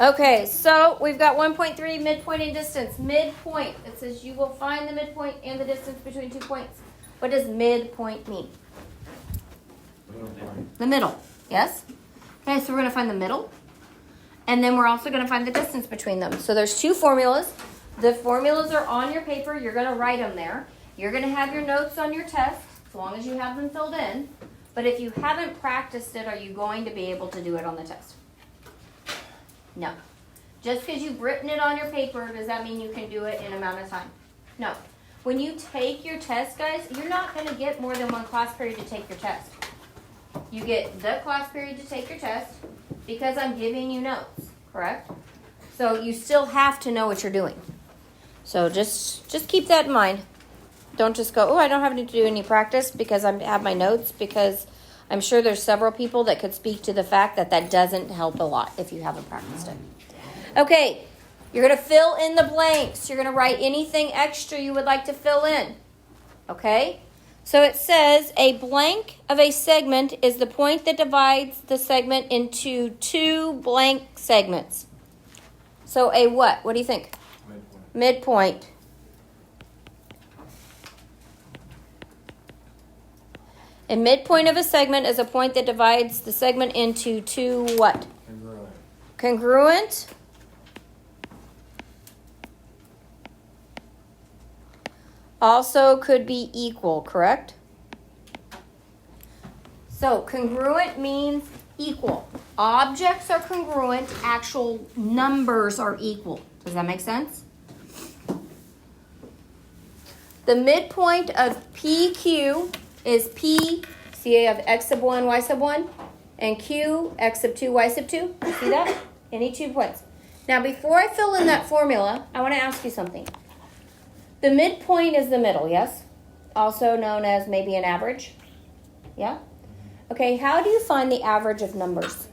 Okay, so we've got 1.3, midpoint and distance. Midpoint, it says you will find the midpoint and the distance between 2 points. What does midpoint mean? The middle, yes? Okay, so we're going to find the middle. And then we're also going to find the distance between them. So there's two formulas. The formulas are on your paper. You're going to write them there. You're going to have your notes on your test, as long as you have them filled in. But if you haven't practiced it, are you going to be able to do it on the test? No. Just because you've written it on your paper, does that mean you can do it in an amount of time? No. When you take your test, guys, you're not going to get more than one class period to take your test. You get the class period to take your test because I'm giving you notes, correct? So you still have to know what you're doing. So just keep that in mind. Don't just go, oh, I don't have to do any practice because I have my notes, because I'm sure there's several people that could speak to the fact that that doesn't help a lot if you haven't practiced it. Okay, you're going to fill in the blanks. You're going to write anything extra you would like to fill in. Okay? So it says a blank of a segment is the point that divides the segment into two blank segments. So a what? What do you think? Midpoint. A midpoint of a segment is a point that divides the segment into two what? Congruent. Also could be equal, correct? So congruent means equal. Objects are congruent, actual numbers are equal. Does that make sense? The midpoint of PQ is P, see I have X sub 1, Y sub 1, and Q, X sub 2, Y sub 2. You see that? Any 2 points. Now before I fill in that formula, I want to ask you something. The midpoint is the middle, yes? Also known as maybe an average? Yeah? Okay, how do you find the average of numbers?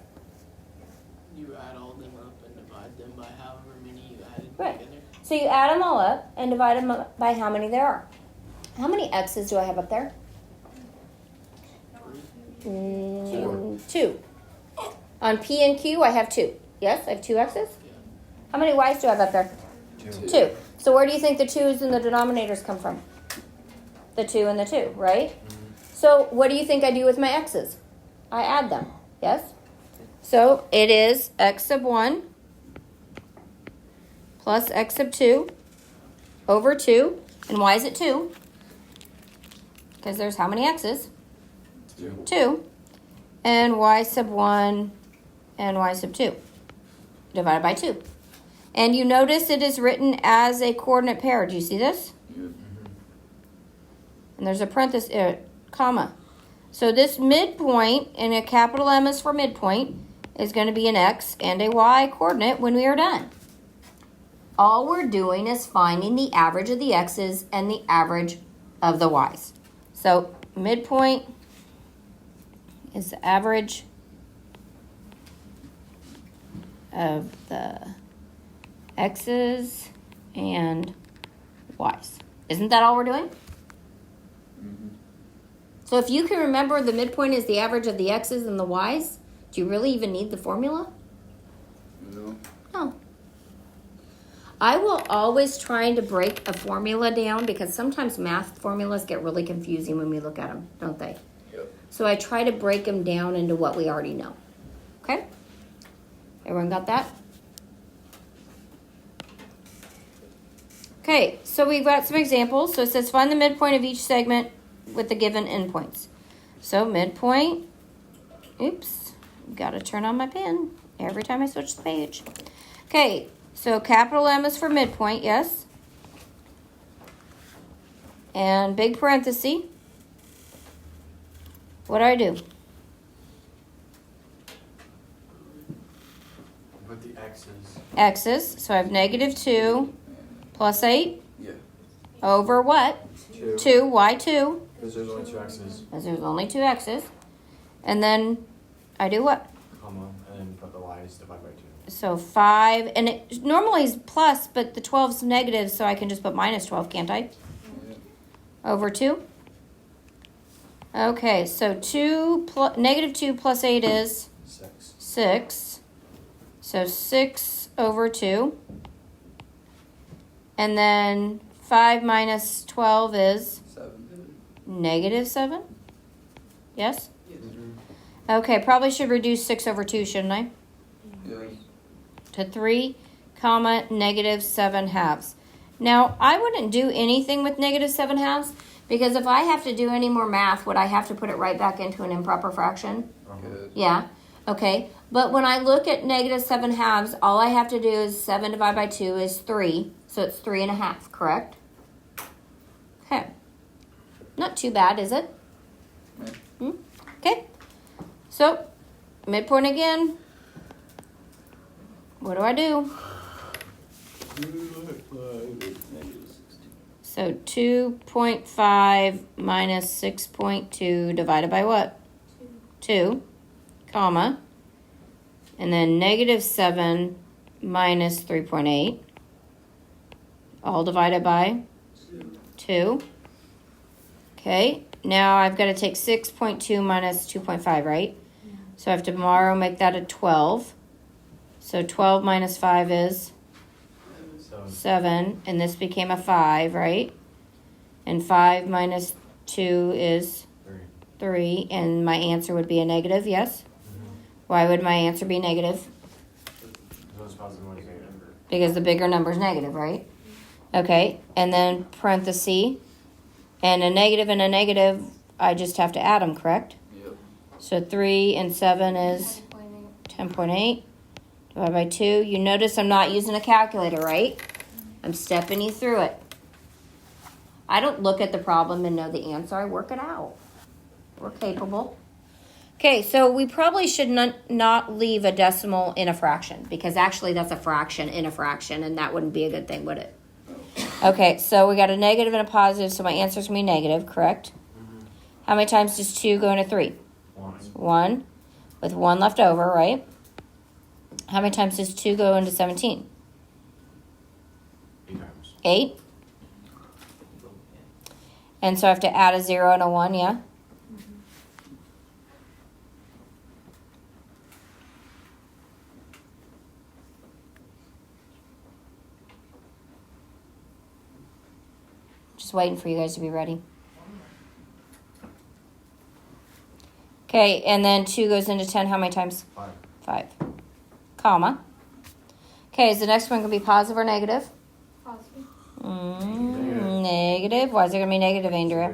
You add all them up and divide them by however many you added Right. together. So you add them all up and divide them up by how many there are. How many X's do I have up there? 2. On P and Q, I have 2. Yes, I have 2 X's? Yeah. How many Y's do I have up there? 2. So where do you think the 2's and the denominators come from? The 2 and the 2, right? So what do you think I do with my X's? I add them, yes? So it is X sub 1 plus X sub 2 over 2. And why is it 2? Because there's how many X's? 2. And Y sub 1 and Y sub 2 divided by 2. And you notice it is written as a coordinate pair. Do you see this? And there's a parenthesis, comma. So this midpoint, and a capital M is for midpoint, is going to be an X and a Y coordinate when we are done. All we're doing is finding the average of the X's and the average of the Y's. So midpoint is the average of the X's and Y's. Isn't that all we're doing? So if you can remember the midpoint is the average of the X's and the Y's, do you really even need the formula? No. I will always try to break a formula down because sometimes math formulas get really confusing when we look at them, don't they? Yep. So I try to break them down into what we already know. Okay? Everyone got that? Okay, so we've got some examples. So it says find the midpoint of each segment with the given endpoints. So midpoint, oops, got to turn on my pen every time I switch the page. Okay, so capital M is for midpoint, yes. And big parenthesis. What do I do? Put the X's. X's, so I have negative 2 plus 8 Yeah. over what? 2, why 2? Because there's only 2 X's, Because there's only 2 X's. And then I do what? comma, and then put the Y's divided by 2. So 5, and it normally is plus, but the 12's negative, so I can just put minus 12, can't I? Over 2. Okay, so negative 2 plus 8 is 6. 6. So 6 over 2. And then 5 minus 12 is 7. negative 7? Yes? Yes. Okay, probably should reduce 6 over 2, shouldn't I? Yes. To 3, comma, negative 7 halves. Now, I wouldn't do anything with negative 7 halves because if I have to do any more math, would I have to put it right back into an improper fraction? Good. Yeah, okay. But when I look at negative 7 halves, all I have to do is 7 divided by 2 is 3. So it's 3.5, correct? Okay. Not too bad, is it? Right. Okay. So, midpoint again. What do I do? So 2.5 minus 6.2 divided by what? 2, comma. And then negative 7 minus 3.8. All divided by 2. Okay, now I've got to take 6.2 minus 2.5, right? So I have to tomorrow make that a 12. So 12 minus 5 is 7. And this became a 5, right? And 5 minus 2 is 3. And my answer would be a negative, yes? Why would my answer be negative? One's positive, one's negative. Because the bigger number is negative, right? Okay, and then parenthesis. And a negative, I just have to add them, correct? Yep. So 3 and 7 is 10.8 divided by 2. You notice I'm not using a calculator, right? I'm stepping you through it. I don't look at the problem and know the answer. I work it out. We're capable. Okay, so we probably should not leave a decimal in a fraction because actually that's a fraction in a fraction and that wouldn't be a good thing, would it? Okay, so we got a negative and a positive, so my answer's going to be negative, correct? How many times does 2 go into 3? 1. With 1 left over, right? How many times does 2 go into 17? 8 times. 8. And so I have to add a 0 and a 1, yeah? Just waiting for you guys to be ready. Okay, and then 2 goes into 10 how many times? 5. 5. Comma. Okay, is the next one going to be positive or negative? Positive. Negative. Why is it going to be negative, Andrea?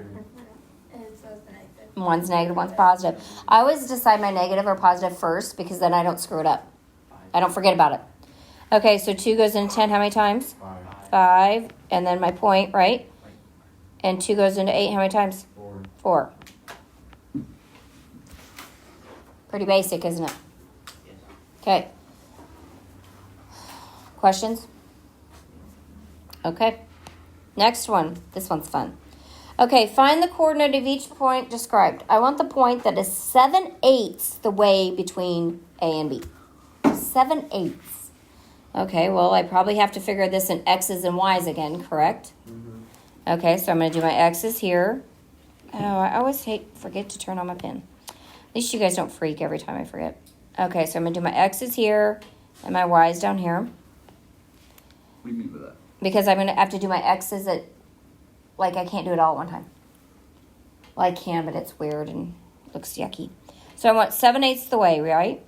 It says negative. One's negative, one's positive. I always decide my negative or positive first because then I don't screw it up. I don't forget about it. Okay, so 2 goes into 10 how many times? 5. 5. And then my point, right? And 2 goes into 8 how many times? 4. 4. Pretty basic, isn't it? Okay. Questions? Okay. Next one. This one's fun. Okay, find the coordinate of each point described. I want the point that is 7/8 the way between A and B. 7/8. Okay, well, I probably have to figure this in X's and Y's again, correct? Okay, so I'm going to do my X's here. Oh, I always forget to turn on my pen. At least you guys don't freak every time I forget. Okay, so I'm going to do my X's here and my Y's down here. What do you mean by that? Because I'm going to have to do my X's at, like, I can't do it all at one time. Well, I can, but it's weird and looks yucky. So I want 7/8 the way, right?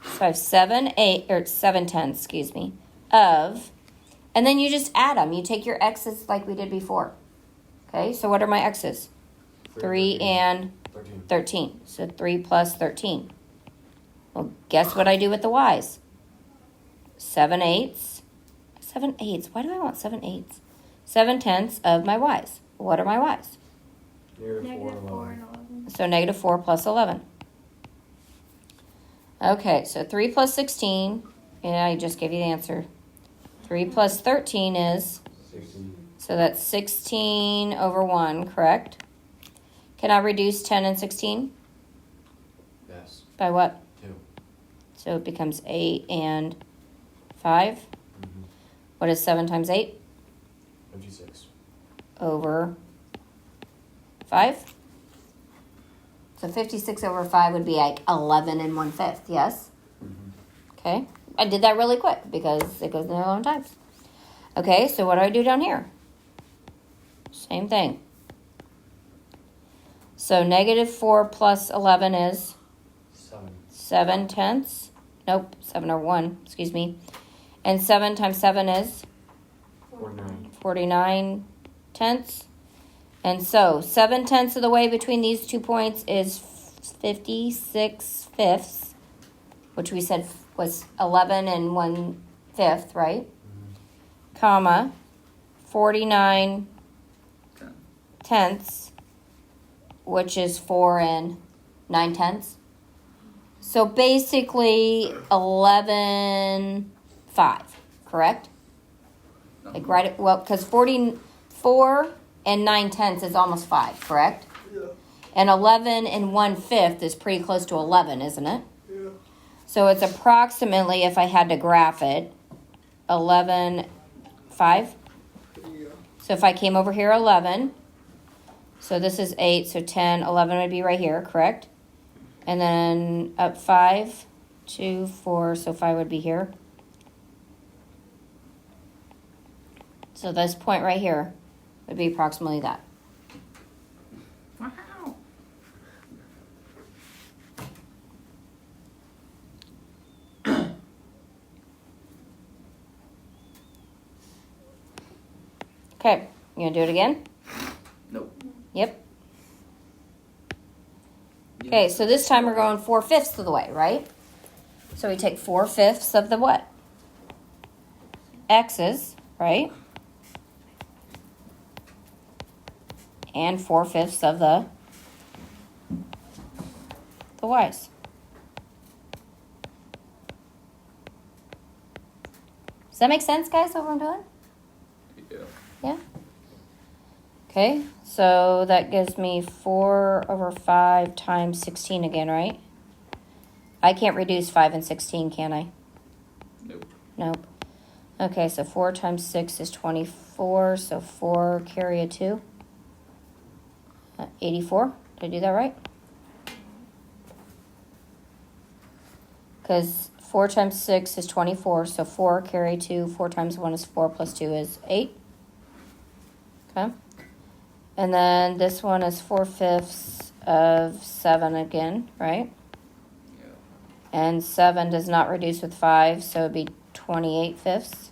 So I have 7/10, excuse me, of, and then you just add them. You take your X's like we did before. Okay, so what are my X's? 3 and 13. So 3 plus 13. Well, guess what I do with the Y's? 7/8. 7/8. Why do I want 7/8? 7/10 of my Y's. What are my Y's? Negative 4 and 11. So negative 4 plus 11. Okay, so 3 plus 16. Yeah, I just gave you the answer. 3 plus 13 is, 16. so that's 16 over 1, correct? Can I reduce 10 and 16? Yes. By what? 2. So it becomes 8 and 5. What is 7 times 8? 56. Over 5? So 56 over 5 would be like 11 and 1/5, yes? Okay. I did that really quick because it goes in there 11 times. Okay, so what do I do down here? Same thing. So negative 4 plus 11 is 7 tenths. Nope, 7 or 1, excuse me. And 7 times 7 is 49 tenths. And so 7 tenths of the way between these 2 points is 56 fifths, which we said was 11 and 1/5, right? Comma, 49 tenths, which is 4 and 9 tenths. So basically 11.5, correct? Like right, well, because 44 and 9 tenths is almost 5, correct? Yeah. And 11 and 1/5 is pretty close to 11, isn't it? Yeah. So it's approximately, if I had to graph it, 11.5. Yeah. So if I came over here, 11. So this is 8, so 10, 11 would be right here, correct? And then up 5, 2, 4, so 5 would be here. So this point right here would be approximately that. Wow. Okay, you gonna do it again? Nope. Yep. Okay, so this time we're going 4/5 of the way, right? So we take 4/5 of the what? X's, right? And 4/5 of the Y's. Does that make sense, guys, what I'm doing? Yeah. Yeah. Okay, so that gives me 4/5 times 16 again, right? I can't reduce 5 and 16, can I? Nope. Nope. Okay, so 4 times 6 is 24, so 4 carry a 2. 84. Did I do that right? Because 4 times 6 is 24, so 4 carry 2. 4 times 1 is 4 plus 2 is 8. Okay. And then this one is 4/5 of 7 again, right? Yeah. And 7 does not reduce with 5, so it'd be 28 fifths.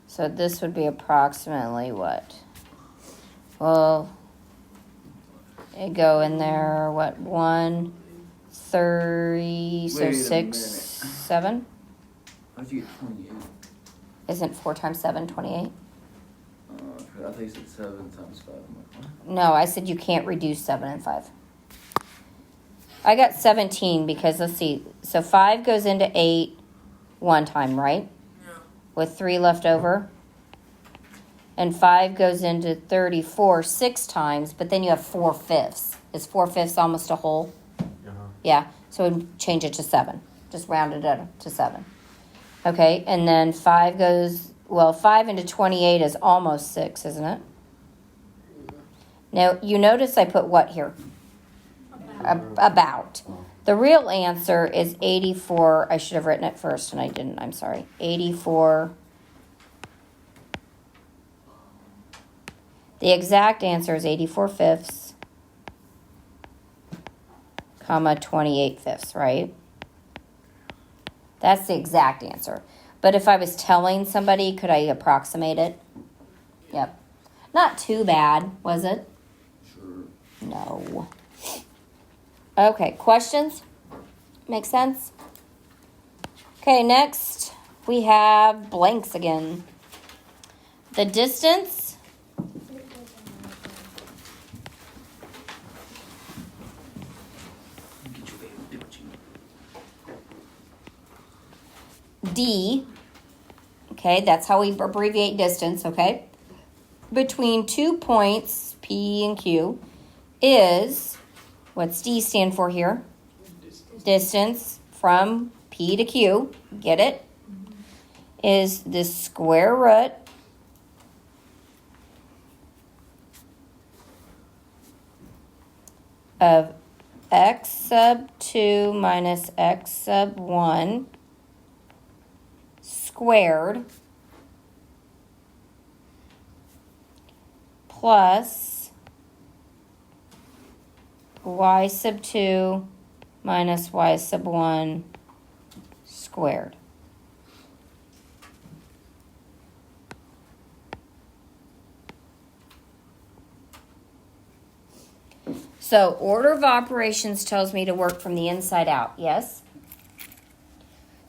So this would be approximately what? Well, it'd go in there, what, 1/30, so Wait a 6, minute. 7? How'd you get 28? Isn't 4 times 7, 28? I thought you said 7 times 5. I'm like, what? No, I said you can't reduce 7 and 5. I got 17 because, let's see, so 5 goes into 8 one time, right? Yeah. With 3 left over. And 5 goes into 34 6 times, but then you have 4/5. Is 4/5 almost a whole? Yeah, so we'd change it to 7. Just round it up to 7. Okay, and then 5 goes, well, 5 into 28 is almost 6, isn't it? Now, you notice I put what here? About. The real answer is 84. I should have written it first and I didn't. I'm sorry. 84. The exact answer is 84 fifths, comma 28 fifths, right? That's the exact answer. But if I was telling somebody, could I approximate it? Yep. Not too bad, was it? Sure. No. Okay, questions? Make sense? Okay, next we have blanks again. The distance Get your favorite dipper. D, okay, that's how we abbreviate distance, okay? Between 2 points, P and Q, is, what's D stand for here? Distance from P to Q, get it? Is the square root of x sub 2 minus x sub 1 squared plus y sub 2 minus y sub 1 squared. So order of operations tells me to work from the inside out, yes?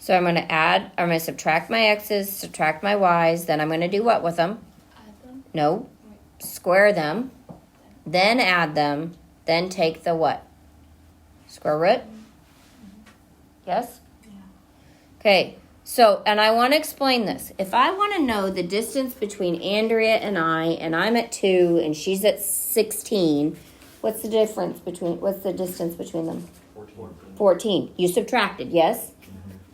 So I'm going to subtract my x's, subtract my y's, then I'm going to do what with them? Add them. No, square them, then add them, then take the what? Square root? Yes? Yeah. Okay, so, and I want to explain this. If I want to know the distance between Andrea and I'm at 2 and she's at 16, what's the distance between them? 14. 14. You subtracted, yes?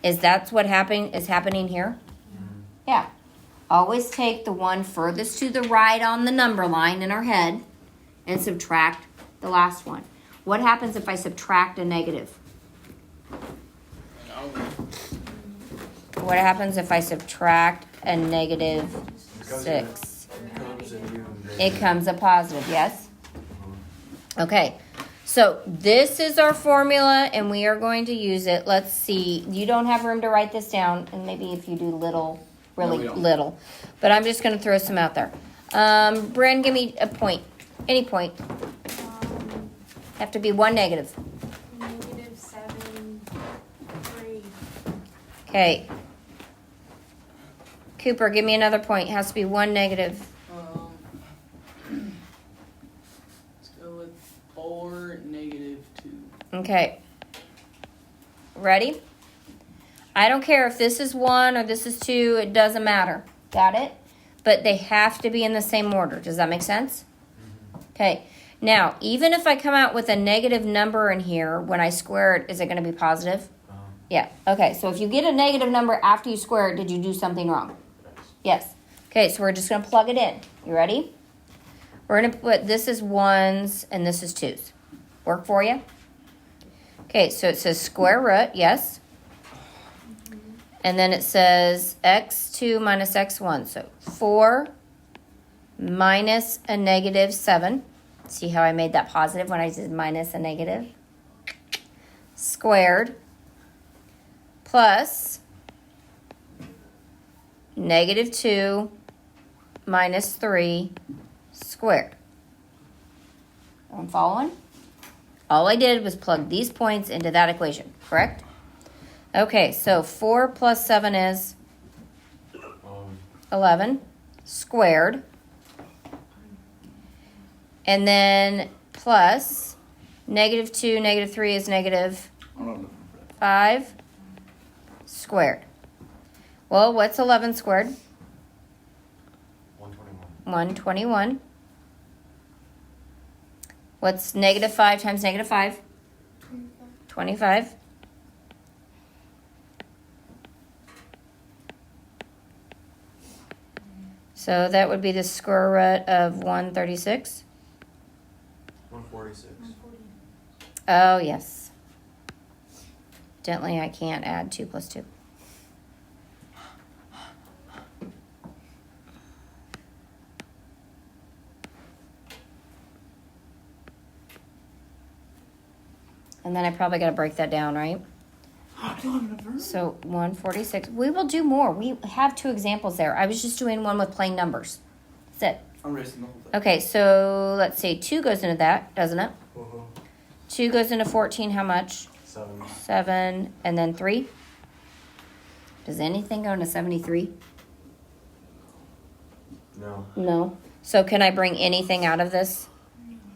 Is that what is happening here? Yeah. Always take the one furthest to the right on the number line in our head and subtract the last one. What happens if I subtract a negative? What happens if I subtract a negative 6? It comes a positive, yes? Okay. So this is our formula, and we are going to use it. Let's see. You don't have room to write this down, and maybe if you do little, really No, we don't. little. But I'm just going to throw some out there. Bren, give me a point. Any point. Have to be one negative. -7, 3. Okay. Cooper, give me another point. It has to be one negative. Let's go with 4, -2. Okay. Ready? I don't care if this is 1 or this is 2. It doesn't matter. Got it? But they have to be in the same order. Does that make sense? Okay. Now, even if I come out with a negative number in here, when I square it, is it going to be positive? Yeah. Okay. So if you get a negative number after you square it, did you do something wrong? Yes. Okay. So we're just going to plug it in. You ready? We're going to put this is 1s and this is 2s. Work for you? Okay. So it says square root. Yes. And then it says x2 minus x1. So 4 minus a negative 7. See how I made that positive when I did minus a negative? Squared plus -2 minus 3 squared. I'm following? All I did was plug these points into that equation, correct? Okay, so 4 plus 7 is 11 squared. And then plus -2, -3 is -5 squared. Well, what's 11 squared? 121. 121. What's -5 times -5? 25. So that would be the square root of 136. 146. Oh, yes. Gently, I can't add 2 plus 2. And then I probably got to break that down, right? So 146. We will do more. We have 2 examples there. I was just doing one with plain numbers. That's it. I'm racing the whole thing. Okay, so let's see. 2 goes into that, doesn't it? 2 goes into 14. How much? 7. 7. And then 3. Does anything go into 73? No. No. So can I bring anything out of this?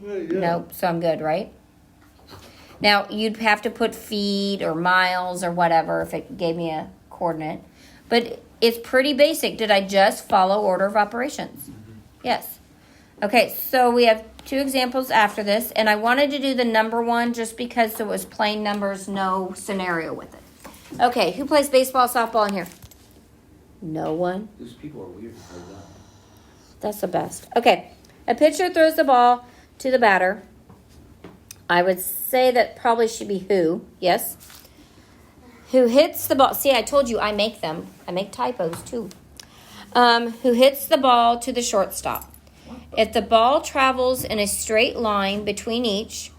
Nope. So I'm good, right? Now, you'd have to put feet or miles or whatever if it gave me a coordinate. But it's pretty basic. Did I just follow order of operations? Yes. Okay, so we have 2 examples after this. And I wanted to do the number one just because it was plain numbers, no scenario with it. Okay, who plays baseball, softball in here? No one. These people are weird. Like that. That's the best. Okay, a pitcher throws the ball to the batter. I would say that probably should be who, yes. Who hits the ball? See, I told you I make them. I make typos too. Who hits the ball to the shortstop? If the ball travels in a straight line between each,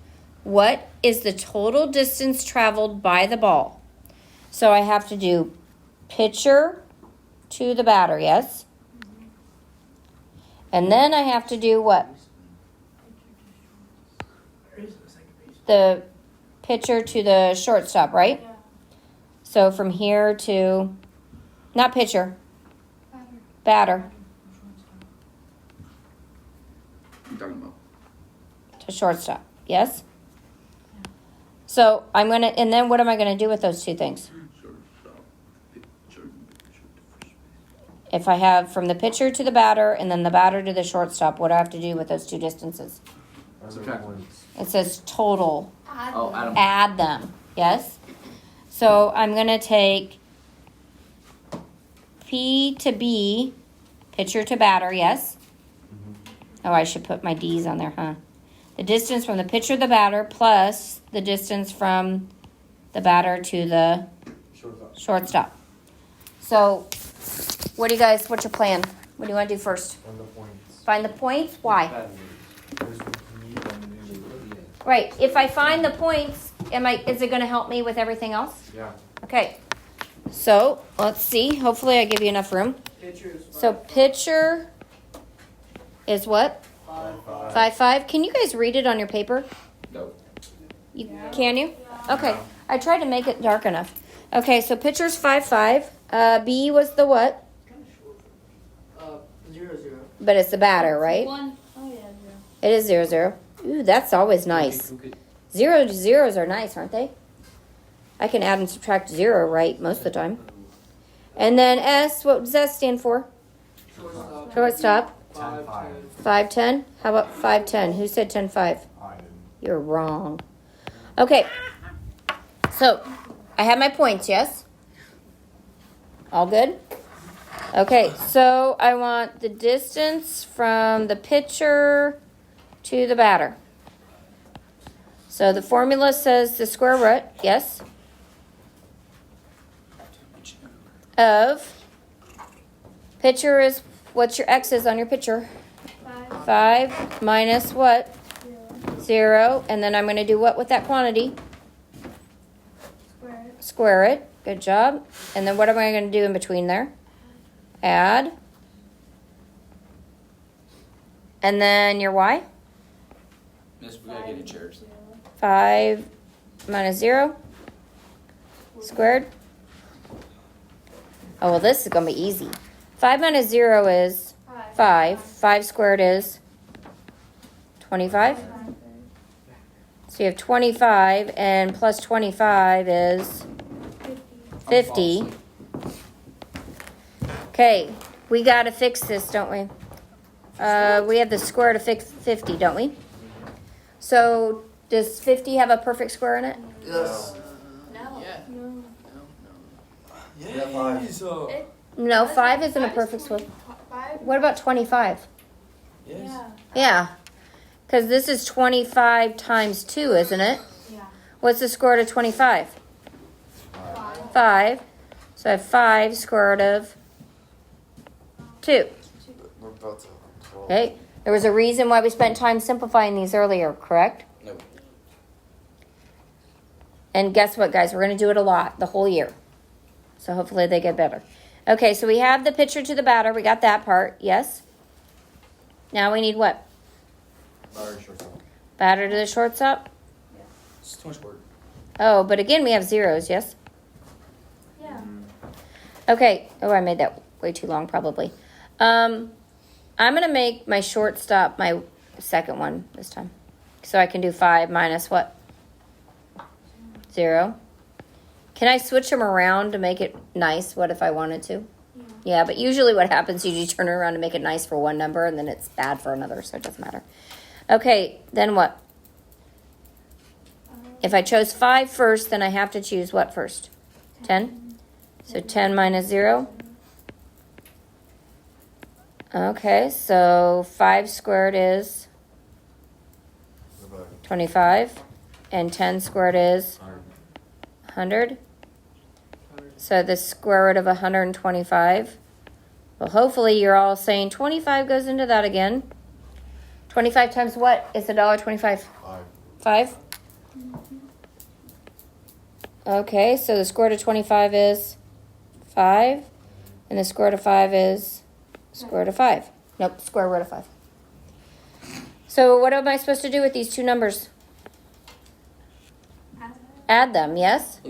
what is the total distance traveled by the ball? So I have to do pitcher to the batter, yes? And then I have to do what? The pitcher to the shortstop, right? Yeah. So from here to, not pitcher, batter I'm talking about. to shortstop, yes? So I'm going to, and then what am I going to do with those two things? Shortstop, pitcher to first base. If I have from the pitcher to the batter and then the batter to the shortstop, what do I have to do with those two distances? Subtract. Points. It says total. Oh, Adam. Add them, yes? So I'm going to take P to B, pitcher to batter, yes? Oh, I should put my D's on there, huh? The distance from the pitcher to the batter plus the distance from the batter to the Shortstop. shortstop. So, what's your plan? What do you want to do first? And the points. Find the points? Why? There's what you need and usually what you get. Right, if I find the points, is it going to help me with everything else? Yeah. Okay, so let's see. Hopefully I give you enough room. Pitcher is So pitcher is what? 5. 5'5". Can you guys read it on your paper? No. Can you? Okay. I tried to make it dark enough. Okay, so pitcher's 5'5". B was the what? 0-0. But it's the batter, right? 1. Oh, yeah, 0. It is 0-0. Ooh, that's always nice. 0-0s are nice, aren't they? I can add and subtract 0 right most of the time. And then S, what does that stand for? Shortstop. Shortstop. 5-5. 5'10". How about 5'10"? Who said 10'5"? I didn't. You're wrong. Okay. So, I have my points, yes? All good? Okay, so I want the distance from the pitcher to the batter. So the formula says the square root, yes, of pitcher is, what's your x's on your pitcher? 5. 5 minus what? 0. 0. And then I'm going to do what with that quantity? Square. Square it. Good job. And then what am I going to do in between there? Add. And then your y? Miss, we gotta get a church. 5 minus 0 squared. Oh, well, this is going to be easy. 5 minus 0 is 5. 5 squared is 25. So you have 25, and plus 25 is 50. Okay, we got to fix this, don't we? We have the square to fix 50, don't we? So does 50 have a perfect square in it? Yes. No. Yeah. No. No. Yeah, No, 5 isn't a perfect square. 5? What about 25? Yeah. Yeah, because this is 25 times 2, isn't it? Yeah. What's the square root of 25? 5. So I have 5 square root of 2. We're about to. Okay, there was a reason why we spent time simplifying these earlier, correct? No. And guess what, guys? We're going to do it a lot the whole year. So hopefully they get better. Okay, so we have the pitcher to the batter. We got that part, yes? Now we need what? Batter shortstop. Batter to the shortstop? It's too much work. Oh, but again, we have zeros, yes? Yeah. Okay. Oh, I made that way too long, probably. I'm going to make my shortstop my second one this time. So I can do 5 minus what? 0. Can I switch them around to make it nice? What if I wanted to? Yeah, but usually what happens is you turn it around to make it nice for one number and then it's bad for another, so it doesn't matter. Okay, then what? If I chose 5 first, then I have to choose what first? 10? So 10 minus 0. Okay, so 5 squared is What about 25. And 10 squared is 100. So the square root of 125. Well, hopefully you're all saying 25 goes into that again. 25 times what is $1.25? 5. Okay, so the square root of 25 is 5. And the square root of 5 is square root of 5. Nope, square root of 5. So what am I supposed to do with these two numbers? Add them, yes?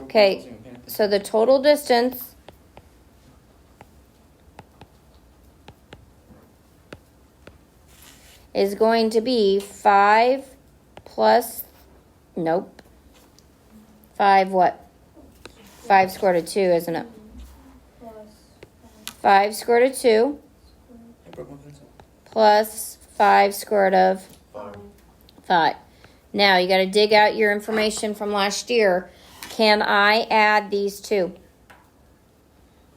Okay, so the total distance is going to be 5 plus, nope. 5 what? 5 square root of 2, isn't it? 5 square root of 2 plus 5 square root of 5. Now, you got to dig out your information from last year. Can I add these two?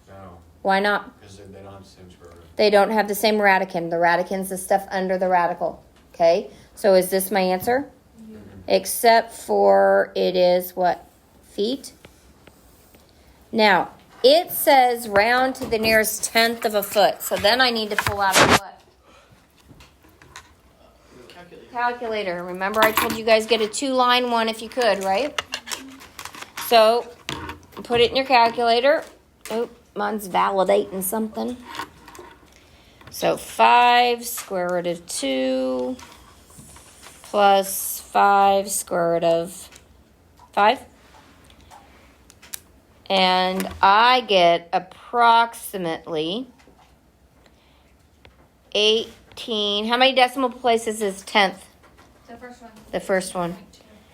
No, Why not? because they don't have the same square root. They don't have the same radicand. The radicand's the stuff under the radical. Okay? So is this my answer? Except for it is what? Feet? Now, it says round to the nearest tenth of a foot. So then I need to pull out a what? Calculator. Remember I told you guys get a 2-line one if you could, right? So put it in your calculator. Oh, mine's validating something. So 5 square root of 2 plus 5 square root of 5. And I get approximately 18. How many decimal places is tenth? The first one. The first one.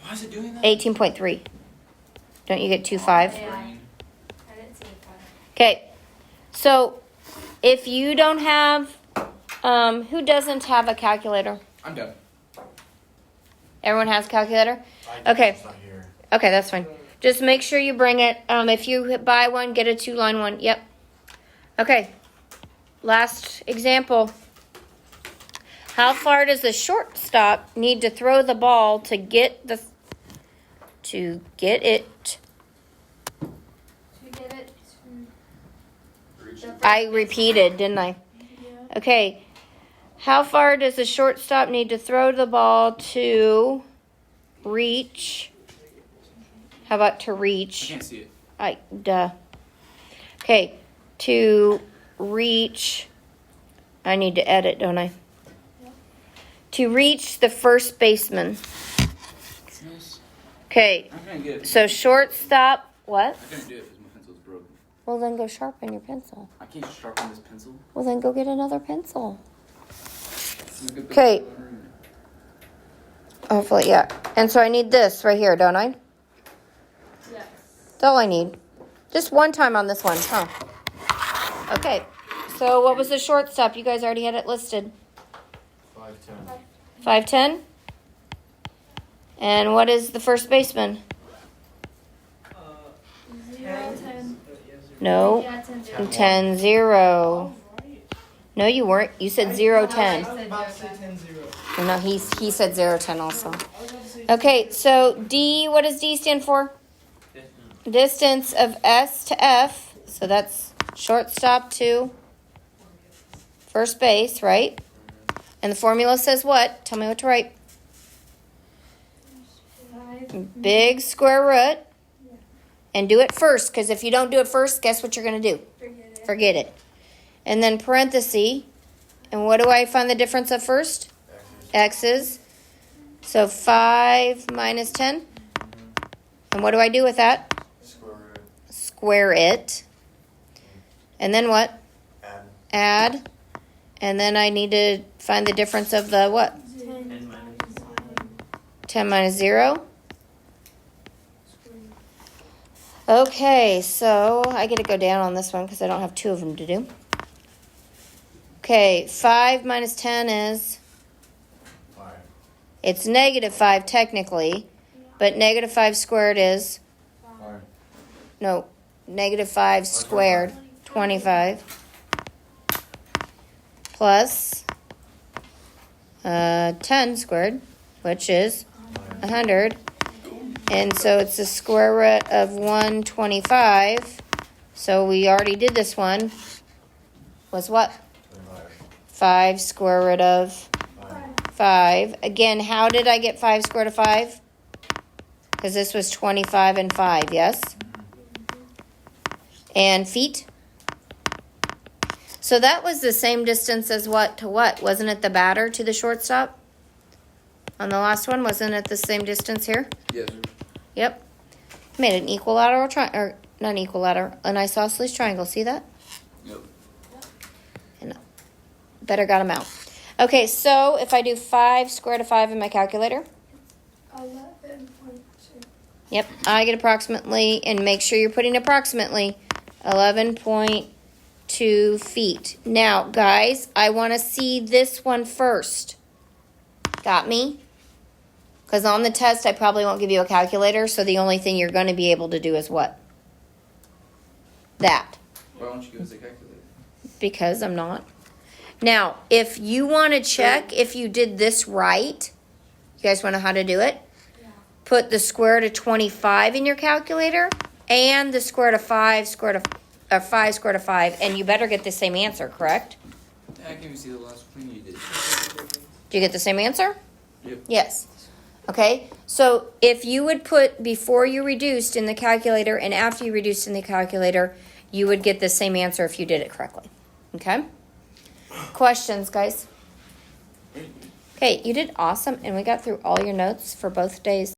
Why is it doing that? 18.3. Don't you get 2.5? Yeah. I didn't see it. Okay. So if you don't have, who doesn't have a calculator? I'm done. Everyone has a calculator? Okay. It's not here. Okay, that's fine. Just make sure you bring it. If you buy one, get a 2-line one. Yep. Okay. Last example. How far does the shortstop need to throw the ball to get it? To get it. I repeated, didn't I? Yeah. Okay. How far does the shortstop need to throw the ball to reach? How about to I reach? can't see it. Okay. To reach. I need to edit, don't I? To reach the first baseman. Okay. I can't get it. So shortstop. What? I couldn't do it because my pencil's broken. Well, then go sharpen your pencil. I can't sharpen this pencil. Well, then go get another pencil. Look at the- Okay. Hopefully, yeah. And so I need this right here, don't I? Yes. That's all I need. Just one time on this one, huh? Okay. So what was the shortstop? You guys already had it listed. 5'10". 5'10". And what is the first baseman? 0, 10. No. Yeah, 10, 0. 10-0. No, you weren't. You said 0-10. I said about to 0, say 10-0. No, he said 0-10 also. Okay, so D, what does D stand for? Distance of S to F. So that's shortstop to first base, right? And the formula says what? Tell me what to write. 5. Big square root. And do it first, because if you don't do it first, guess what you're going to do? Forget it. Forget it. And then parenthesis. And what do I find the difference of first? X's. So 5 minus 10. And what do I do with that? Square root. Square it. And then what? Add. And then I need to find the difference of the what? 10. 10 minus 0. Okay, so I get to go down on this one because I don't have two of them to do. Okay, 5 minus 10 is... 5. It's negative 5 technically, but negative 5 squared is... 5. No, negative 5 squared, 25. Plus 10 squared, which is 100. And so it's the square root of 125. So we already did this one. Was what? 5 square root of 5. Again, how did I get 5 square root of 5? Because this was 25 and 5, yes? And feet? So that was the same distance as what to what? Wasn't it the batter to the shortstop? On the last one, wasn't it the same distance here? Yes. Yep. Made an equilateral or not an equilateral, an isosceles triangle. See that? Yep. And better got them out. Okay, so if I do 5 square root of 5 in my calculator, 11.2. yep, I get approximately, and make sure you're putting approximately 11.2 feet. Now, guys, I want to see this one first. Got me? Because on the test, I probably won't give you a calculator, so the only thing you're going to be able to do is what? That. Why don't you give us a calculator? Because I'm not. Now, if you want to check if you did this right, you guys want to know how to do it? Yeah. Put the square root of 25 in your calculator and the square root of 5 square root of 5 square root of 5, and you better get the same answer, correct? Yeah, I can even see the last thing you did. Do you get the same answer? Yep. Yes. Okay, so if you would put before you reduced in the calculator and after you reduced in the calculator, you would get the same answer if you did it correctly. Okay? Questions, guys? Okay, you did awesome, and we got through all your notes for both days.